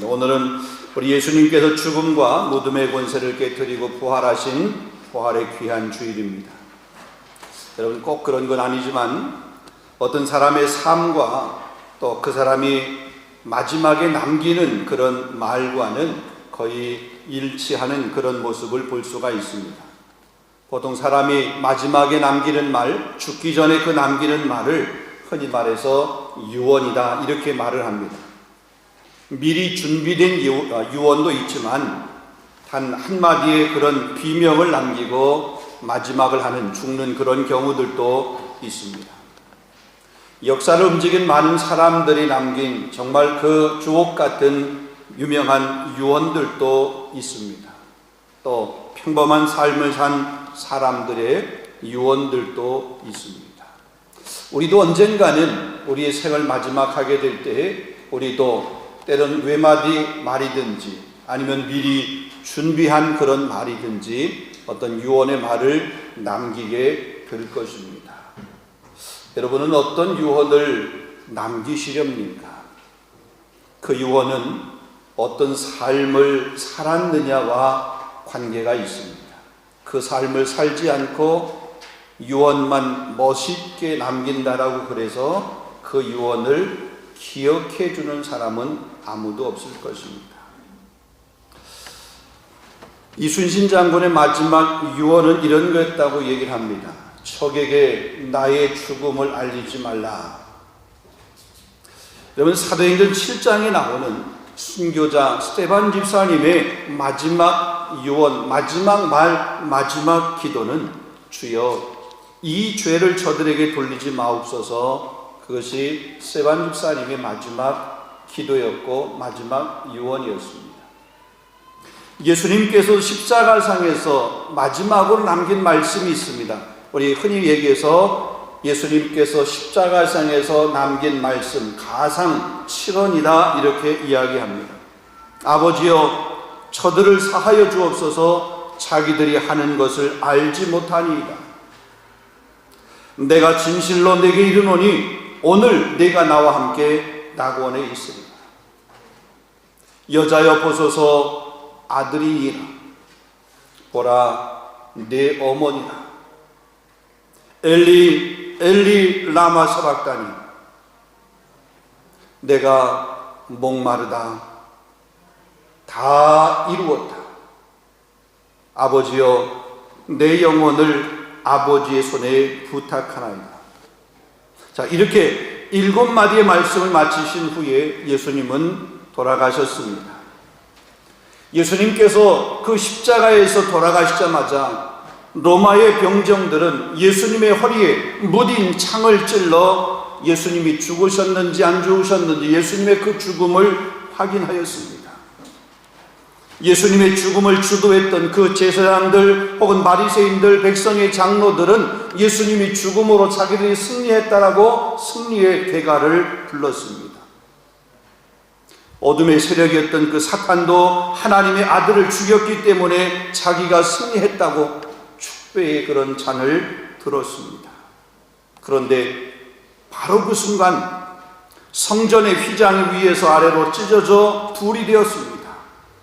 오늘은 우리 예수님께서 죽음과 무덤의 권세를 깨뜨리고 부활하신 부활의 귀한 주일입니다. 여러분, 꼭 그런 건 아니지만 어떤 사람의 삶과 또 그 사람이 마지막에 남기는 그런 말과는 거의 일치하는 그런 모습을 볼 수가 있습니다. 보통 사람이 마지막에 남기는 말, 죽기 전에 그 남기는 말을 흔히 말해서 유언이다, 이렇게 말을 합니다. 미리 준비된 유언도 있지만 단 한마디의 그런 비명을 남기고 마지막을 하는, 죽는 그런 경우들도 있습니다. 역사를 움직인 많은 사람들이 남긴 정말 그 주옥 같은 유명한 유언들도 있습니다. 또 평범한 삶을 산 사람들의 유언들도 있습니다. 우리도 언젠가는 우리의 생을 마지막 하게 될 때에 우리도 때론 외마디 말이든지 아니면 미리 준비한 그런 말이든지 어떤 유언의 말을 남기게 될 것입니다. 여러분은 어떤 유언을 남기시렵니까? 그 유언은 어떤 삶을 살았느냐와 관계가 있습니다. 그 삶을 살지 않고 유언만 멋있게 남긴다라고 그래서 그 유언을 기억해 주는 사람은 아무도 없을 것입니다. 이순신 장군의 마지막 유언은 이런 거였다고 얘기를 합니다. 적에게 나의 죽음을 알리지 말라. 여러분, 사도행전 7장에 나오는 순교자 스데반 집사님의 마지막 유언, 마지막 말, 마지막 기도는 주여 이 죄를 저들에게 돌리지 마옵소서. 그것이 스데반 집사님의 마지막 기도였고 마지막 유언이었습니다. 예수님께서 십자가상에서 마지막으로 남긴 말씀이 있습니다. 우리 흔히 얘기해서 예수님께서 십자가상에서 남긴 말씀, 가상 7원이다, 이렇게 이야기합니다. 아버지여, 저들을 사하여 주옵소서. 자기들이 하는 것을 알지 못하니이다. 내가 진실로 내게 이르노니 오늘 내가 나와 함께 낙원에 있으리라. 여자여 보소서, 아들이니라. 보라, 내 어머니라. 엘리 엘리 라마 사박다니. 내가 목마르다. 다 이루었다. 아버지여, 내 영혼을 아버지의 손에 부탁하나이다. 자, 이렇게 7마디의 말씀을 마치신 후에 예수님은 돌아가셨습니다. 예수님께서 그 십자가에서 돌아가시자마자 로마의 병정들은 예수님의 허리에 무딘 창을 찔러 예수님이 죽으셨는지 안 죽으셨는지 예수님의 그 죽음을 확인하였습니다. 예수님의 죽음을 주도했던 그 제사장들 혹은 바리새인들, 백성의 장로들은 예수님이 죽음으로 자기들이 승리했다라고 승리의 대가를 불렀습니다. 어둠의 세력이었던 그 사탄도 하나님의 아들을 죽였기 때문에 자기가 승리했다고 축배의 그런 잔을 들었습니다. 그런데 바로 그 순간 성전의 휘장이 위에서 아래로 찢어져 불이 되었습니다.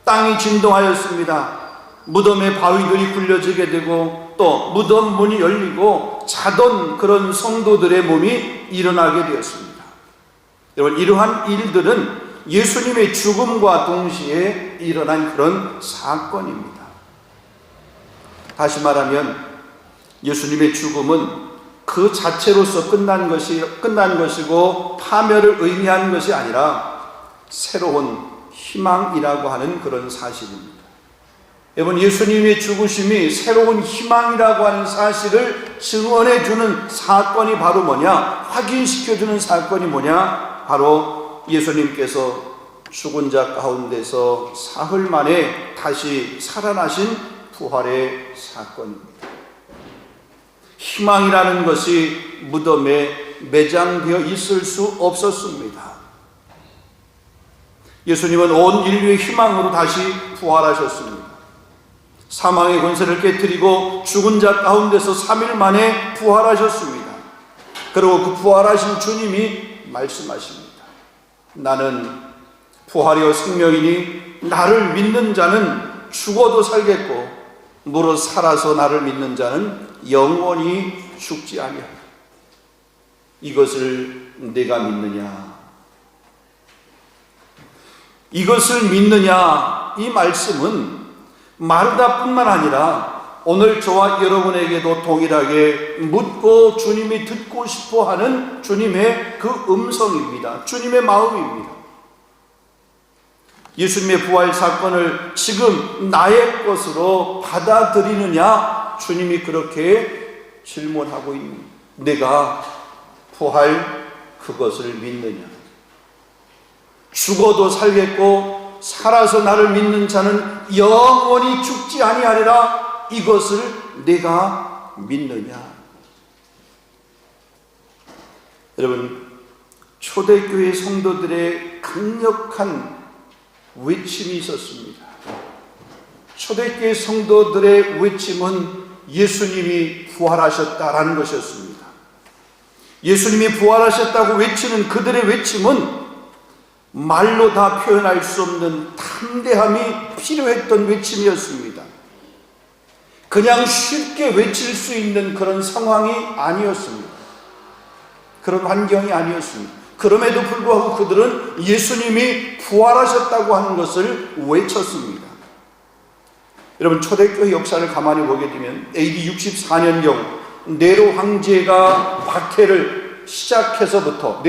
땅이 진동하였습니다. 무덤의 바위들이 굴려지게 되고 또 무덤 문이 열리고 자던 그런 성도들의 몸이 일어나게 되었습니다. 여러분, 이러한 일들은 예수님의 죽음과 동시에 일어난 그런 사건입니다. 다시 말하면 예수님의 죽음은 그 자체로서 끝난 것이고 파멸을 의미하는 것이 아니라 새로운 희망이라고 하는 그런 사실입니다. 여러분, 예수님의 죽으심이 새로운 희망이라고 하는 사실을 증언해 주는 사건이 바로 뭐냐? 확인시켜 주는 사건이 뭐냐? 바로 예수님께서 죽은 자 가운데서 사흘 만에 다시 살아나신 부활의 사건입니다. 희망이라는 것이 무덤에 매장되어 있을 수 없었습니다. 예수님은 온 인류의 희망으로 다시 부활하셨습니다. 사망의 권세를 깨뜨리고 죽은 자 가운데서 3일 만에 부활하셨습니다. 그리고 그 부활하신 주님이 말씀하십니다. 나는 부활이요 생명이니 나를 믿는 자는 죽어도 살겠고 무릇 살아서 나를 믿는 자는 영원히 죽지 아니하리라. 이것을 내가 믿느냐? 이것을 믿느냐? 이 말씀은 마르다뿐만 아니라 오늘 저와 여러분에게도 동일하게 묻고 주님이 듣고 싶어하는 주님의 그 음성입니다. 주님의 마음입니다. 예수님의 부활 사건을 지금 나의 것으로 받아들이느냐? 주님이 그렇게 질문하고 있는, 내가 부활 그것을 믿느냐? 죽어도 살겠고 살아서 나를 믿는 자는 영원히 죽지 아니하리라. 이것을 내가 믿느냐? 여러분, 초대교회 성도들의 강력한 외침이 있었습니다. 초대교회 성도들의 외침은 예수님이 부활하셨다라는 것이었습니다. 예수님이 부활하셨다고 외치는 그들의 외침은 말로 다 표현할 수 없는 담대함이 필요했던 외침이었습니다. 그냥 쉽게 외칠 수 있는 그런 상황이 아니었습니다. 그런 환경이 아니었습니다. 그럼에도 불구하고 그들은 예수님이 부활하셨다고 하는 것을 외쳤습니다. 여러분, 초대교회 역사를 가만히 보게 되면 AD 64년경 네로 황제가 박해를 시작해서부터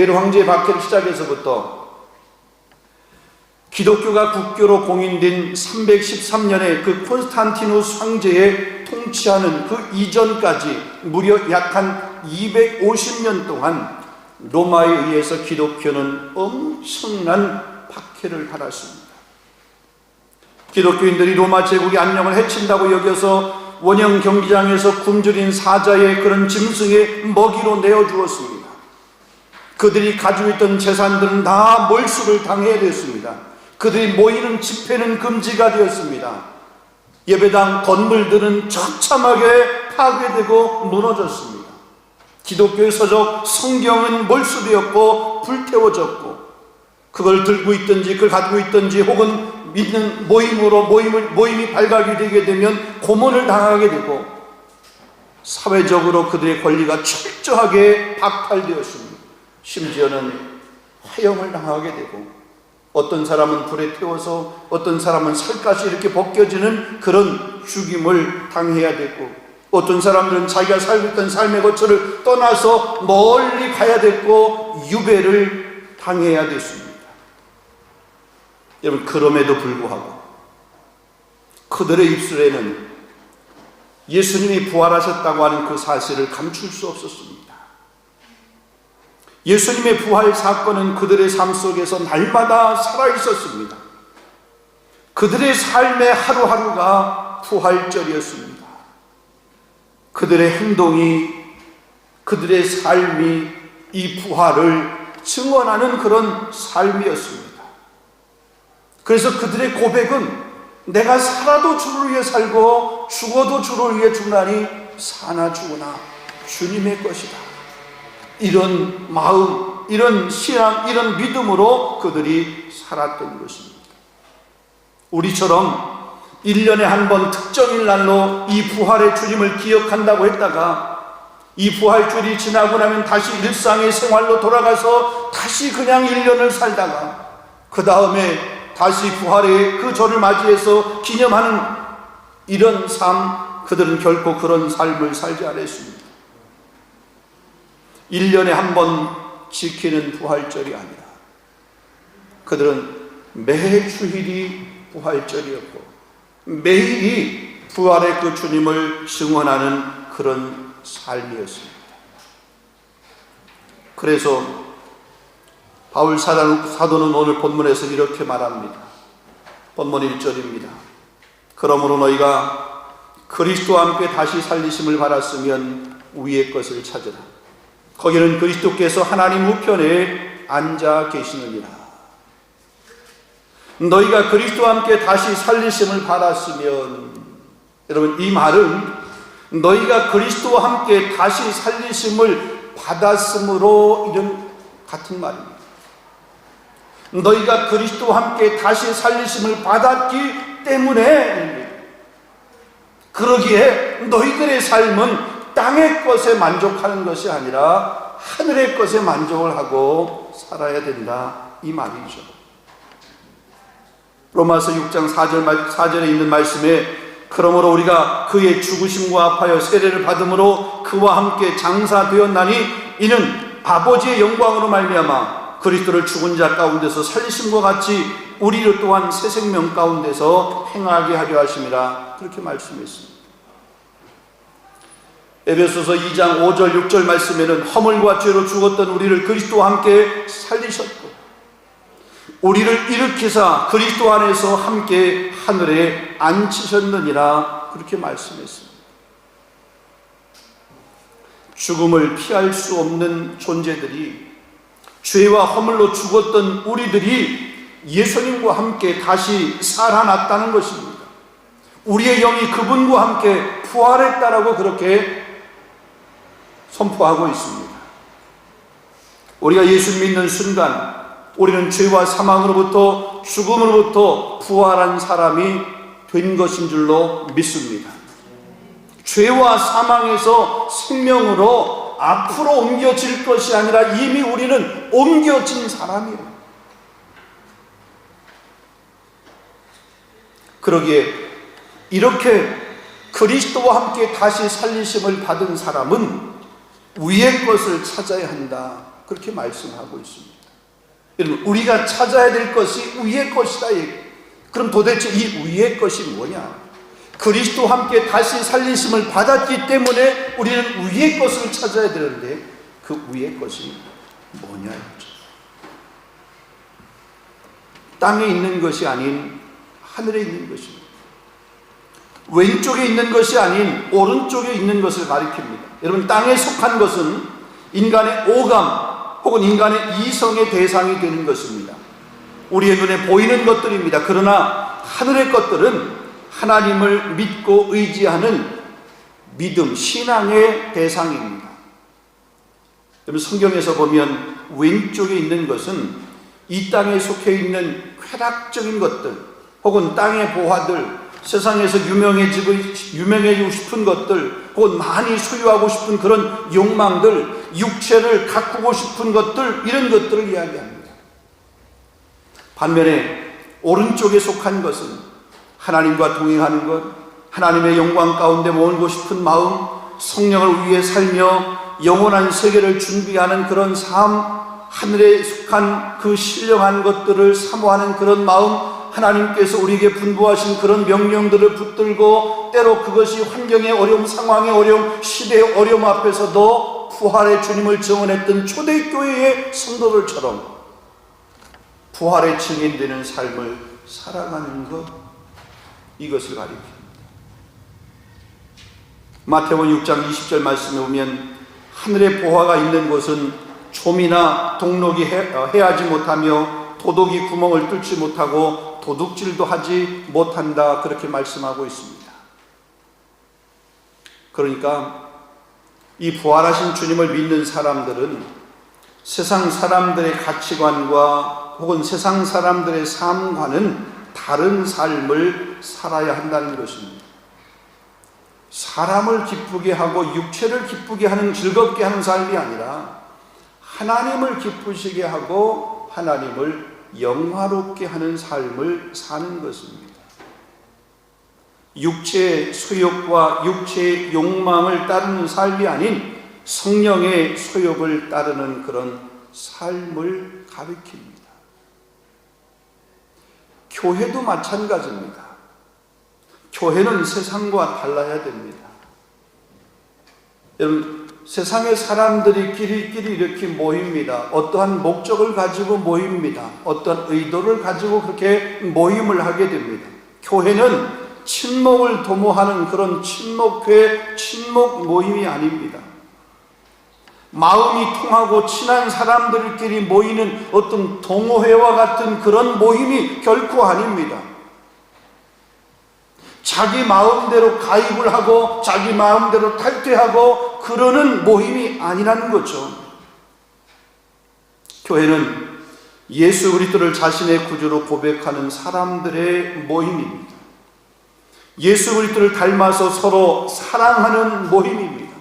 기독교가 국교로 공인된 313년에 그 콘스탄티누스 황제의 통치하는 그 이전까지 무려 약 한 250년 동안 로마에 의해서 기독교는 엄청난 박해를 받았습니다. 기독교인들이 로마 제국의 안녕을 해친다고 여겨서 원형 경기장에서 굶주린 사자의 그런 짐승의 먹이로 내어주었습니다. 그들이 가지고 있던 재산들은 다 몰수를 당해야 됐습니다. 그들이 모이는 집회는 금지가 되었습니다. 예배당 건물들은 처참하게 파괴되고 무너졌습니다. 기독교의 서적 성경은 몰수되었고 불태워졌고, 그걸 들고 있든지 그걸 가지고 있든지 혹은 믿는 모임이 발각이 되게 되면 고문을 당하게 되고, 사회적으로 그들의 권리가 철저하게 박탈되었습니다. 심지어는 화형을 당하게 되고, 어떤 사람은 불에 태워서 어떤 사람은 살갗이 이렇게 벗겨지는 그런 죽임을 당해야 되고, 어떤 사람들은 자기가 살고 있던 삶의 거처를 떠나서 멀리 가야 됐고 유배를 당해야 됐습니다. 여러분, 그럼에도 불구하고 그들의 입술에는 예수님이 부활하셨다고 하는 그 사실을 감출 수 없었습니다. 예수님의 부활 사건은 그들의 삶 속에서 날마다 살아있었습니다. 그들의 삶의 하루하루가 부활절이었습니다. 그들의 행동이, 그들의 삶이 이 부활을 증언하는 그런 삶이었습니다. 그래서 그들의 고백은 내가 살아도 주를 위해 살고 죽어도 주를 위해 죽나니 사나 죽으나 주님의 것이다. 이런 마음, 이런 신앙, 이런 믿음으로 그들이 살았던 것입니다. 우리처럼 1년에 한 번 특정일 날로 이 부활의 주님을 기억한다고 했다가 이 부활주일이 지나고 나면 다시 일상의 생활로 돌아가서 다시 그냥 1년을 살다가 그 다음에 다시 부활의 그 절을 맞이해서 기념하는 이런 삶, 그들은 결코 그런 삶을 살지 않았습니다. 1년에 한 번 지키는 부활절이 아니라 그들은 매주일이 부활절이었고 매일이 부활의 그 주님을 증언하는 그런 삶이었습니다. 그래서 바울 사도는 오늘 본문에서 이렇게 말합니다. 본문 1절입니다. 그러므로 너희가 그리스도와 함께 다시 살리심을 받았으면 위의 것을 찾으라. 거기는 그리스도께서 하나님 우편에 앉아 계시느니라. 너희가 그리스도와 함께 다시 살리심을 받았으면, 여러분, 이 말은 너희가 그리스도와 함께 다시 살리심을 받았으므로 이런 같은 말입니다. 너희가 그리스도와 함께 다시 살리심을 받았기 때문에, 그러기에 너희들의 삶은 땅의 것에 만족하는 것이 아니라 하늘의 것에 만족을 하고 살아야 된다, 이 말이죠. 로마서 6장 4절에 있는 말씀에 그러므로 우리가 그의 죽으심과 합하여 세례를 받음으로 그와 함께 장사되었나니 이는 아버지의 영광으로 말미암아 그리스도를 죽은 자 가운데서 살리심과 같이 우리를 또한 새 생명 가운데서 행하게 하려 하심이라, 그렇게 말씀했습니다. 에베소서 2장 5절 6절 말씀에는 허물과 죄로 죽었던 우리를 그리스도와 함께 살리셨고 우리를 일으키사 그리스도 안에서 함께 하늘에 앉히셨느니라, 그렇게 말씀했습니다. 죽음을 피할 수 없는 존재들이, 죄와 허물로 죽었던 우리들이 예수님과 함께 다시 살아났다는 것입니다. 우리의 영이 그분과 함께 부활했다라고 그렇게 선포하고 있습니다. 우리가 예수 믿는 순간 우리는 죄와 사망으로부터, 죽음으로부터 부활한 사람이 된 것인 줄로 믿습니다. 죄와 사망에서 생명으로 앞으로 옮겨질 것이 아니라 이미 우리는 옮겨진 사람이에요. 그러기에 이렇게 그리스도와 함께 다시 살리심을 받은 사람은 위의 것을 찾아야 한다, 그렇게 말씀하고 있습니다. 여러분, 우리가 찾아야 될 것이 위의 것이다. 그럼 도대체 이 위의 것이 뭐냐? 그리스도와 함께 다시 살리심을 받았기 때문에 우리는 위의 것을 찾아야 되는데 그 위의 것이 뭐냐? 땅에 있는 것이 아닌 하늘에 있는 것입니다. 왼쪽에 있는 것이 아닌 오른쪽에 있는 것을 가리킵니다. 여러분, 땅에 속한 것은 인간의 오감 혹은 인간의 이성의 대상이 되는 것입니다. 우리의 눈에 보이는 것들입니다. 그러나 하늘의 것들은 하나님을 믿고 의지하는 믿음, 신앙의 대상입니다. 여러분, 성경에서 보면 왼쪽에 있는 것은 이 땅에 속해 있는 쾌락적인 것들 혹은 땅의 보화들, 세상에서 유명해지고 싶은 것들, 혹은 많이 소유하고 싶은 그런 욕망들, 육체를 가꾸고 싶은 것들, 이런 것들을 이야기합니다. 반면에 오른쪽에 속한 것은 하나님과 동행하는 것, 하나님의 영광 가운데 머물고 싶은 마음, 성령을 위해 살며 영원한 세계를 준비하는 그런 삶, 하늘에 속한 그 신령한 것들을 사모하는 그런 마음, 하나님께서 우리에게 분부하신 그런 명령들을 붙들고 때로 그것이 환경의 어려움, 상황의 어려움, 시대의 어려움 앞에서도 부활의 주님을 증언했던 초대교회의 성도들처럼 부활의 증인되는 삶을 살아가는 것, 이것을 가리킵니다. 마태복음 6장 20절 말씀에 보면 하늘의 보화가 있는 곳은 좀이나 동록이 해하지 못하며 도둑이 구멍을 뚫지 못하고 도둑질도 하지 못한다, 그렇게 말씀하고 있습니다. 그러니까 이 부활하신 주님을 믿는 사람들은 세상 사람들의 가치관과 혹은 세상 사람들의 삶과는 다른 삶을 살아야 한다는 것입니다. 사람을 기쁘게 하고 육체를 기쁘게 하는, 즐겁게 하는 삶이 아니라 하나님을 기쁘시게 하고 하나님을 영화롭게 하는 삶을 사는 것입니다. 육체의 소욕과 육체의 욕망을 따르는 삶이 아닌 성령의 소욕을 따르는 그런 삶을 가리킵니다. 교회도 마찬가지입니다. 교회는 세상과 달라야 됩니다. 여러분, 세상의 사람들끼리 이렇게 모입니다. 어떠한 목적을 가지고 모입니다. 어떠한 의도를 가지고 그렇게 모임을 하게 됩니다. 교회는 친목을 도모하는 그런 친목회, 친목 모임이 아닙니다. 마음이 통하고 친한 사람들끼리 모이는 어떤 동호회와 같은 그런 모임이 결코 아닙니다. 자기 마음대로 가입을 하고 자기 마음대로 탈퇴하고 그러는 모임이 아니라는 거죠. 교회는 예수 그리스도를 자신의 구주로 고백하는 사람들의 모임입니다. 예수 그리스도를 닮아서 서로 사랑하는 모임입니다.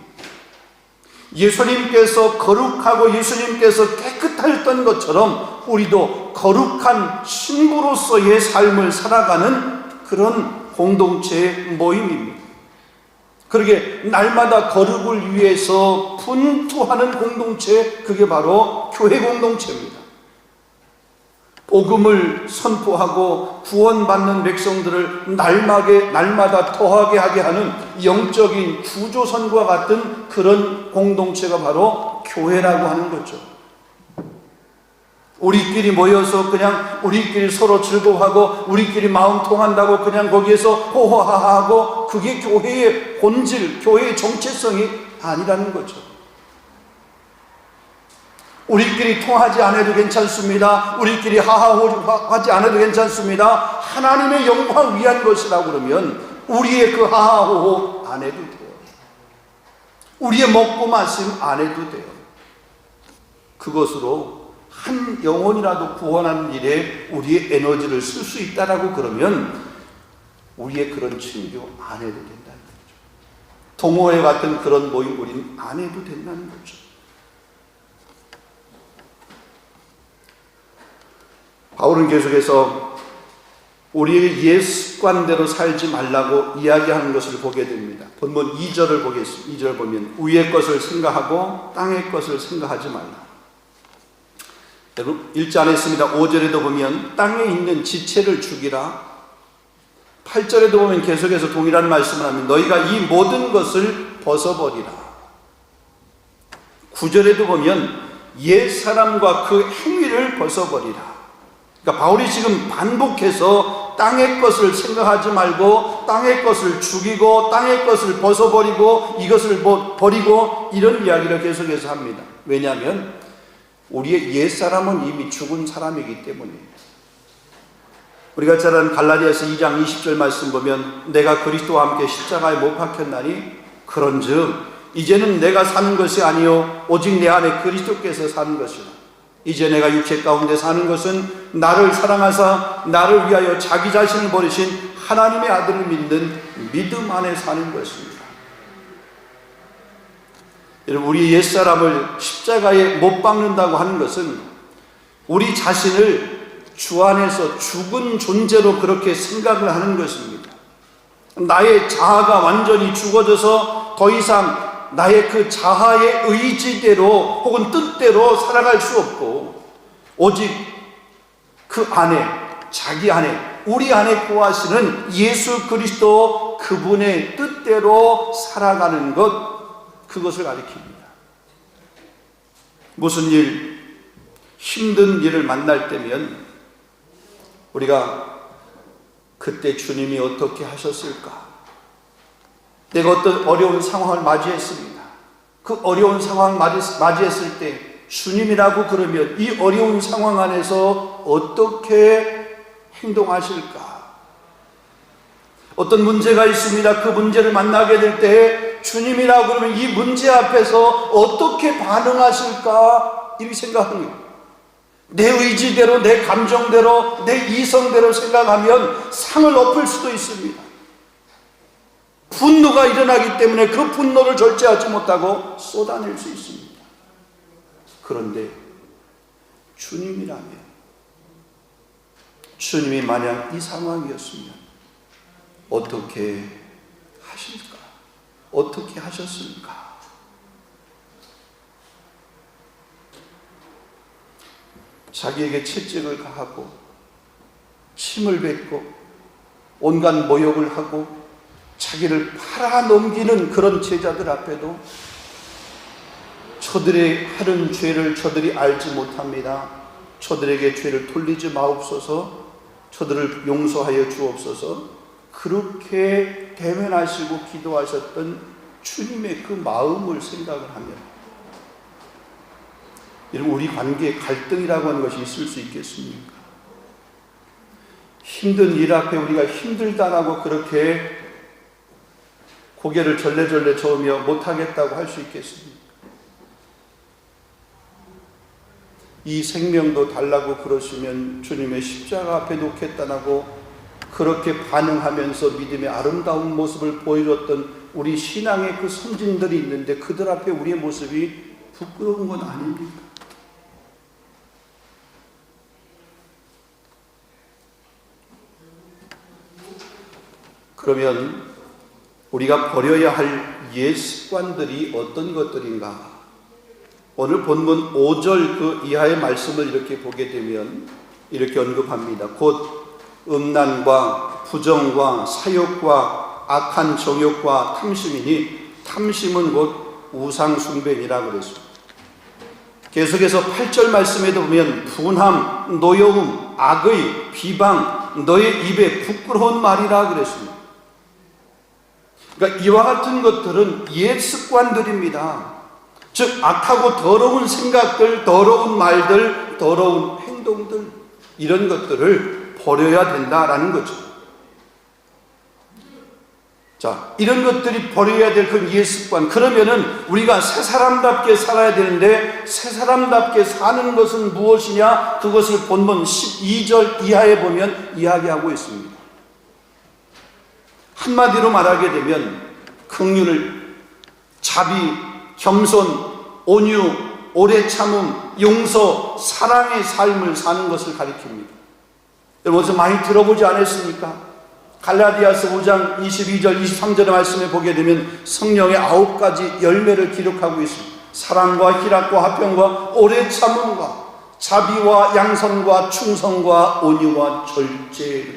예수님께서 거룩하고 예수님께서 깨끗하셨던 것처럼 우리도 거룩한 신부로서의 삶을 살아가는 그런 공동체의 모임입니다. 그러게 날마다 거룩을 위해서 분투하는 공동체, 그게 바로 교회 공동체입니다. 복음을 선포하고 구원받는 백성들을 날마다 토하게 하게 하는 영적인 구조선과 같은 그런 공동체가 바로 교회라고 하는 거죠. 우리끼리 모여서 그냥 우리끼리 서로 즐거워하고 우리끼리 마음 통한다고 그냥 거기에서 호호하하하고, 그게 교회의 본질, 교회의 정체성이 아니라는 거죠. 우리끼리 통하지 않아도 괜찮습니다. 우리끼리 하하호하지 않아도 괜찮습니다. 하나님의 영광 위한 것이라고 그러면 우리의 그 하하호호 안 해도 돼요. 우리의 먹고 마심 안 해도 돼요. 그것으로 한 영혼이라도 구원하는 일에 우리의 에너지를 쓸 수 있다라고 그러면 우리의 그런 친교 안 해도 된다는 거죠. 동호회 같은 그런 모임 우리는 안 해도 된다는 거죠. 바울은 계속해서 우리의 옛 습관대로 살지 말라고 이야기하는 것을 보게 됩니다. 본문 2절을 보겠습니다. 2절 보면 위의 것을 생각하고 땅의 것을 생각하지 말라. 여러분 읽지 않았습니다. 5절에도 보면 땅에 있는 지체를 죽이라. 8절에도 보면 계속해서 동일한 말씀을 하면 너희가 이 모든 것을 벗어버리라. 9절에도 보면 옛 사람과 그 행위를 벗어버리라. 그러니까 바울이 지금 반복해서 땅의 것을 생각하지 말고 땅의 것을 죽이고 땅의 것을 벗어버리고 이것을 버리고 이런 이야기를 계속해서 합니다. 왜냐하면 우리의 옛사람은 이미 죽은 사람이기 때문이에요. 우리가 잘 아는 갈라디아서 2장 20절 말씀 보면 내가 그리스도와 함께 십자가에 못 박혔나니 그런즉 이제는 내가 사는 것이 아니요 오직 내 안에 그리스도께서 사는 것이라. 이제 내가 육체 가운데 사는 것은 나를 사랑하사 나를 위하여 자기 자신을 버리신 하나님의 아들을 믿는 믿음 안에 사는 것입니다. 여러분 우리 옛사람을 십자가에 못 박는다고 하는 것은 우리 자신을 주 안에서 죽은 존재로 그렇게 생각을 하는 것입니다. 나의 자아가 완전히 죽어져서 더 이상 나의 그 자아의 의지대로 혹은 뜻대로 살아갈 수 없고 오직 그 안에 자기 안에 우리 안에 거하시는 예수 그리스도 그분의 뜻대로 살아가는 것, 그것을 가리킵니다. 무슨 일, 힘든 일을 만날 때면 우리가 그때 주님이 어떻게 하셨을까? 내가 어떤 어려운 상황을 맞이했습니다. 그 어려운 상황을 맞이했을 때 주님이라고 그러면 이 어려운 상황 안에서 어떻게 행동하실까? 어떤 문제가 있습니다. 그 문제를 만나게 될 때 주님이라고 그러면 이 문제 앞에서 어떻게 반응하실까? 이렇게 생각하는 거예요. 내 의지대로, 내 감정대로, 내 이성대로 생각하면 상을 엎을 수도 있습니다. 분노가 일어나기 때문에 그 분노를 절제하지 못하고 쏟아낼 수 있습니다. 그런데 주님이라면, 주님이 만약 이 상황이었으면 어떻게 하실까? 어떻게 하셨을까? 자기에게 채찍을 가하고 침을 뱉고 온갖 모욕을 하고 자기를 팔아넘기는 그런 제자들 앞에도 저들의 하는 죄를 저들이 알지 못합니다. 저들에게 죄를 돌리지 마옵소서. 저들을 용서하여 주옵소서. 그렇게 대면하시고 기도하셨던 주님의 그 마음을 생각을 하면 우리 관계에 갈등이라고 하는 것이 있을 수 있겠습니까? 힘든 일 앞에 우리가 힘들다라고 그렇게 고개를 절레절레 저으며 못하겠다고 할 수 있겠습니까? 이 생명도 달라고 그러시면 주님의 십자가 앞에 놓겠다고 그렇게 반응하면서 믿음의 아름다운 모습을 보여줬던 우리 신앙의 그 선진들이 있는데 그들 앞에 우리의 모습이 부끄러운 건 아닙니까? 그러면 우리가 버려야 할 옛 습관들이 어떤 것들인가? 오늘 본문 5절 그 이하의 말씀을 이렇게 보게 되면 이렇게 언급합니다. 곧 음란과 부정과 사욕과 악한 정욕과 탐심이니 탐심은 곧 우상 숭배니라 그랬습니다. 계속해서 8절 말씀에도 보면 분함, 노여움, 악의, 비방, 너의 입에 부끄러운 말이라 그랬습니다. 그러니까 이와 같은 것들은 옛 습관들입니다. 즉 악하고 더러운 생각들, 더러운 말들, 더러운 행동들, 이런 것들을 버려야 된다라는 거죠. 자, 이런 것들이 버려야 될 그 옛 습관. 그러면은 우리가 새 사람답게 살아야 되는데 새 사람답게 사는 것은 무엇이냐? 그것을 본문 12절 이하에 보면 이야기하고 있습니다. 한마디로 말하게 되면 긍휼을, 자비, 겸손, 온유, 오래 참음, 용서, 사랑의 삶을 사는 것을 가리킵니다. 여러분 어디서 많이 들어보지 않았습니까? 갈라디아서 5장 22절 23절의 말씀에 보게 되면 성령의 9가지 열매를 기록하고 있습니다. 사랑과 희락과 화평과 오래 참음과 자비와 양선과 충성과 온유와 절제.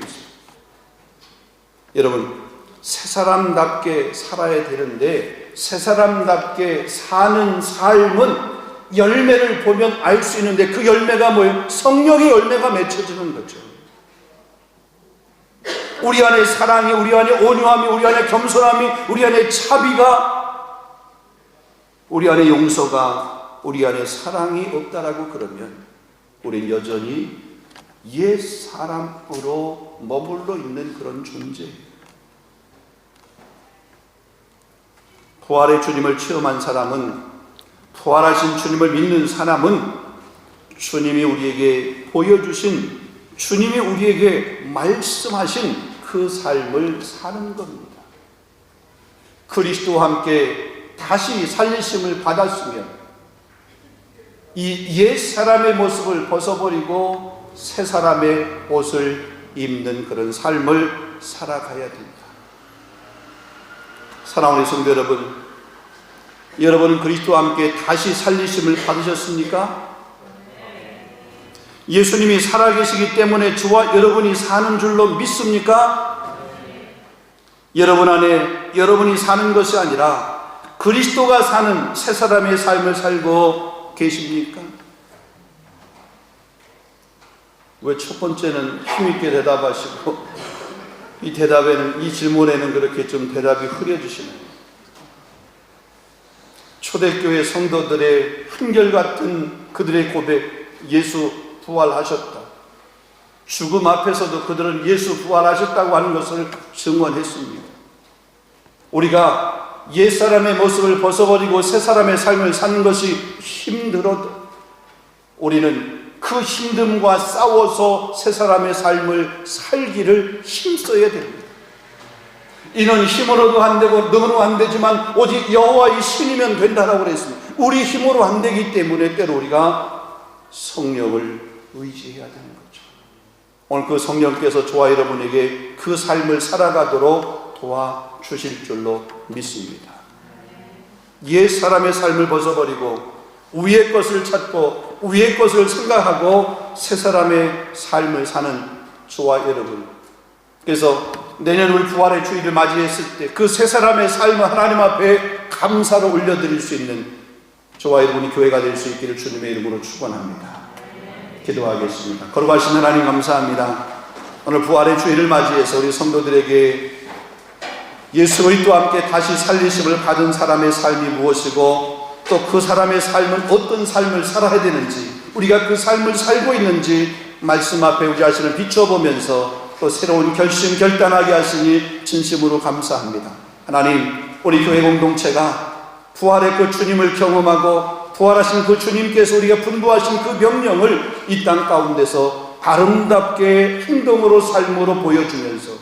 여러분 새 사람답게 살아야 되는데 새 사람답게 사는 삶은 열매를 보면 알 수 있는데 그 열매가 뭐예요? 성령의 열매가 맺혀지는 거죠. 우리 안에 사랑이, 우리 안에 온유함이, 우리 안에 겸손함이, 우리 안에 자비가, 우리 안에 용서가, 우리 안에 사랑이 없다라고 그러면 우리는 여전히 옛 사람으로 머물러 있는 그런 존재예요. 부활의 주님을 체험한 사람은, 부활하신 주님을 믿는 사람은 주님이 우리에게 보여주신, 주님이 우리에게 말씀하신 그 삶을 사는 겁니다. 그리스도와 함께 다시 살리심을 받았으면 이 옛 사람의 모습을 벗어버리고 새 사람의 옷을 입는 그런 삶을 살아가야 됩니다. 사랑하는 성도 여러분, 여러분은 그리스도와 함께 다시 살리심을 받으셨습니까? 예수님이 살아계시기 때문에 저와 여러분이 사는 줄로 믿습니까? 여러분 안에 여러분이 사는 것이 아니라 그리스도가 사는 새 사람의 삶을 살고 계십니까? 왜 첫 번째는 힘있게 대답하시고 이 대답에는, 이 질문에는 그렇게 좀 대답이 흐려지시나요? 초대교회 성도들의 한결같은 그들의 고백, 예수 부활하셨다. 죽음 앞에서도 그들은 예수 부활하셨다고 하는 것을 증언했습니다. 우리가 옛사람의 모습을 벗어버리고 새사람의 삶을 사는 것이 힘들어도 우리는 그 힘듦과 싸워서 새사람의 삶을 살기를 힘써야 됩니다. 이는 힘으로도 안 되고 능으로 안 되지만 오직 여호와의 신이면 된다라고 그랬습니다. 우리 힘으로 안 되기 때문에 때로 우리가 성령을 의지해야 되는 거죠. 오늘 그 성령께서 저와 여러분에게 그 삶을 살아가도록 도와주실 줄로 믿습니다. 옛 사람의 삶을 벗어버리고 위의 것을 찾고 위의 것을 생각하고 새 사람의 삶을 사는 저와 여러분, 그래서 내년 우리 부활의 주일을 맞이했을 때 그 새 사람의 삶을 하나님 앞에 감사로 올려드릴 수 있는 저와 여러분이 교회가 될 수 있기를 주님의 이름으로 축원합니다. 기도하겠습니다. 거룩하신 하나님 감사합니다. 오늘 부활의 주일을 맞이해서 우리 성도들에게 예수 그리스도와 함께 다시 살리심을 받은 사람의 삶이 무엇이고 또 그 사람의 삶은 어떤 삶을 살아야 되는지, 우리가 그 삶을 살고 있는지 말씀 앞에 우리 자신을 비춰보면서 또 새로운 결심 결단하게 하시니 진심으로 감사합니다. 하나님, 우리 교회 공동체가 부활의 그 주님을 경험하고 부활하신 그 주님께서 우리가 분부하신 그 명령을 이 땅 가운데서 아름답게 행동으로 삶으로 보여주면서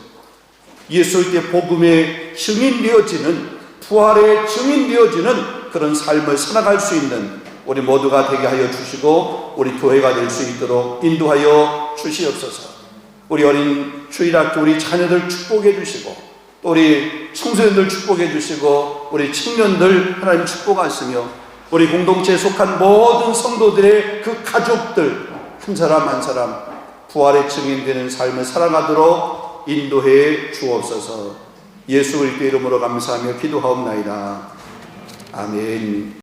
예수의 복음의 증인되어지는, 부활의 증인되어지는 그런 삶을 살아갈 수 있는 우리 모두가 되게 하여 주시고 우리 교회가 될 수 있도록 인도하여 주시옵소서. 우리 어린 주일학교 우리 자녀들 축복해 주시고 또 우리 청소년들 축복해 주시고 우리 청년들 하나님 축복하시며 우리 공동체에 속한 모든 성도들의 그 가족들 한 사람 한 사람 부활의 증인되는 삶을 살아가도록 인도해 주옵소서. 예수 그리스도의 이름으로 감사하며 기도하옵나이다. 아멘.